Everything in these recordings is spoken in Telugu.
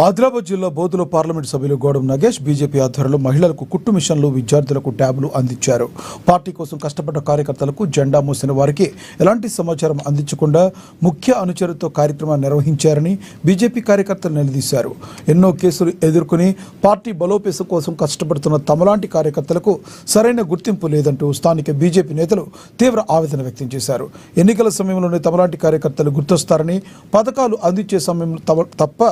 ఆదిలాబాద్ జిల్లా బోధుల పార్లమెంట్ సభ్యులు గౌడం నగేష్ బీజేపీ ఆధ్వర్యంలో మహిళలకు కుట్టు మిషన్లు, విద్యార్థులకు ట్యాబ్లు అందించారు. పార్టీ కోసం కష్టపడ్డ కార్యకర్తలకు జెండా మోసిన వారికి ఎలాంటి సమాచారం అందించకుండా ముఖ్య అనుచరులతో కార్యక్రమాన్ని నిర్వహించారని బీజేపీ కార్యకర్తలు నిలదీశారు. ఎన్నో కేసులు ఎదుర్కొని పార్టీ బలోపేతం కోసం కష్టపడుతున్న తమలాంటి కార్యకర్తలకు సరైన గుర్తింపు లేదంటూ స్థానిక బీజేపీ నేతలు తీవ్ర ఆవేదన వ్యక్తం చేశారు. ఎన్నికల సమయంలోనే తమలాంటి కార్యకర్తలు గుర్తొస్తారని, పథకాలు అందించే సమయంలో తప్ప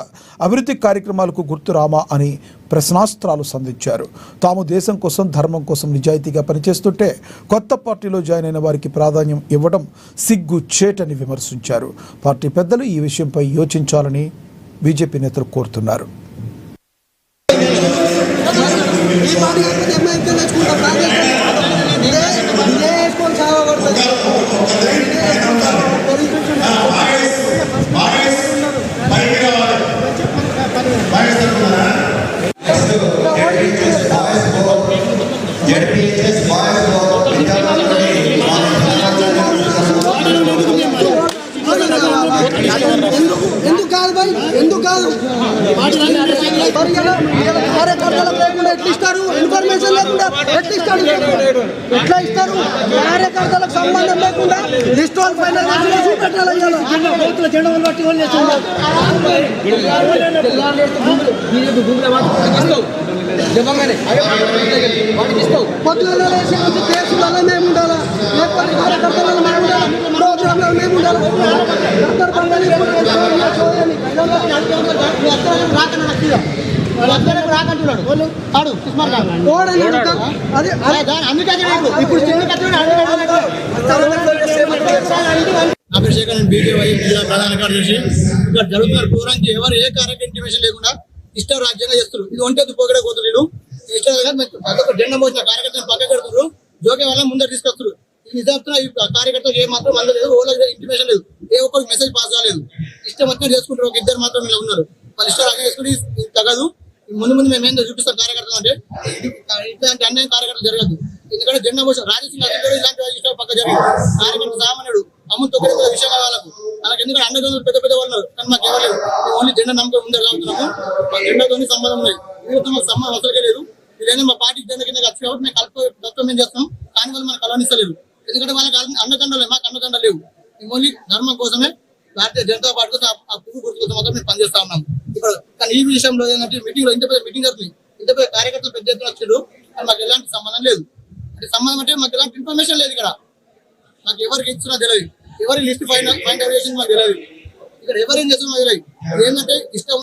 అభివృద్ధి కార్యక్రమాలకు గుర్తు రామా అని ప్రశ్నాస్త్రాలు సంధించారు. తాము దేశం కోసం, ధర్మం కోసం నిజాయితీగా పనిచేస్తుంటే కొత్త పార్టీలో జాయిన్ అయిన వారికి ప్రాధాన్యం ఇవ్వడం సిగ్గు చేటని విమర్శించారు. పార్టీ పెద్దలు ఈ విషయంపై యోచించాలని బీజేపీ నేతలు కోరుతున్నారు. ఎందుకు కాదు భాయ్, ఎందుకు కాదు? కార్యకర్తలకు లేకుండా ఎట్లా ఇస్తారు? ఇన్ఫర్మేషన్ లేకుండా ఎట్లా ఇస్తారు? ఎట్లా ఇస్తారు? కార్యకర్తలకు సంబంధం లేకుండా లిస్ట్ వాళ్ళు ఫైనల్ చూపెట్టాలి. పొద్దున కేసులలో మేము ఉండాలా, లేకపోతే కార్యకర్తలలో మేము ఉండాలా, ప్రోగ్రాంలో మేము ఉండాలా. అభిషేకం బీజేపీ జిల్లా ప్రధాన కార్యదర్శి. ఇక్కడ జరుగుతున్న ప్రోగ్రాంకి ఎవరు ఏ కార్యక్రమం ఇంటిమేషన్ లేకుండా ఇష్టం రాజ్యంగా చేస్తారు. ఇది ఒంటెద్దు పోగడ కోతులు ఇష్టం అదొక జెండా మోసిన కార్యకర్తలు పక్క కడుతున్నారు, జోకే వల్ల ముందర తీసుకొస్తారు. నిజాంతో ఈ కార్యకర్తలు ఏ మాత్రం అందలేదు, ఓళ్ళకి ఇంటిమేషన్ లేదు, ఏ ఒక్కరికి మెసేజ్ పాస్ కాలేదు. ఇష్టం మొత్తం చేసుకుంటారు. ఒక ఇద్దరు మాత్రం ఇలా ఉన్నారు. వాళ్ళు ఇష్టం రాజ్యం చేసుకుని తగదు. ముందు మేము ఏంటో చూపిస్తాం కార్యకర్తలు అంటే ఇట్లాంటి అన్యాయం కార్యకర్తలు జరగదు. ఎందుకంటే జెండా మోసం రాజసింగ్ ఇలాంటి ఇష్టం పక్క జరిగింది. కార్యకర్తలు సామాన్యుడు అమ్ముని తొక్కిన విషయం వాళ్ళకు అలాగే ఎందుకంటే అన్నదమ్ములు పెద్ద పెద్ద వాళ్ళు కానీ మాకు ఇవ్వలేదు. మేము ఓన్లీ జెండా నమ్మకం ముందర లాగుతున్నాము. మా జెండాతో సంబంధం ఉన్నాయి. వీళ్ళతో మాకు సంబంధం అసలుకే లేదు. ఇదైనా మా పార్టీ జెండా కింద వచ్చి కాబట్టి మేము కలుపుతో మేము చేస్తాం. కానీ వాళ్ళు మనకు కలవనిస్తలేదు. ఎందుకంటే వాళ్ళకి అన్నదండలు మాకు అన్నదండలు లేవు. మేము ఓన్లీ ధర్మం కోసమే భారతీయ జనతా పార్టీ కోసం ఆ పువ్వు గుర్తు కోసం మాత్రం మేము పనిచేస్తా ఉన్నాం. ఇప్పుడు కానీ ఈ విషయంలో ఏంటంటే మీటింగ్ లో ఇంత పెద్ద మీటింగ్ జరుగుతుంది, ఇంత పెద్ద కార్యకర్తలు పెద్ద ఎత్తున వచ్చారు. కానీ మాకు ఎలాంటి సంబంధం లేదు. అంటే సంబంధం అంటే మాకు ఎలాంటి ఇన్ఫర్మేషన్ లేదు. ఇక్కడ మాకు ఎవరికి ఇచ్చినా తెలియదు, ఎవరి లిస్ట్ ఫైండ్ అవుట్ చేసింది మాకు తెలియదు, ఇక్కడ ఎవరేం చేస్తున్నా మాకు తెలియదు. ఏంటంటే ఇష్టం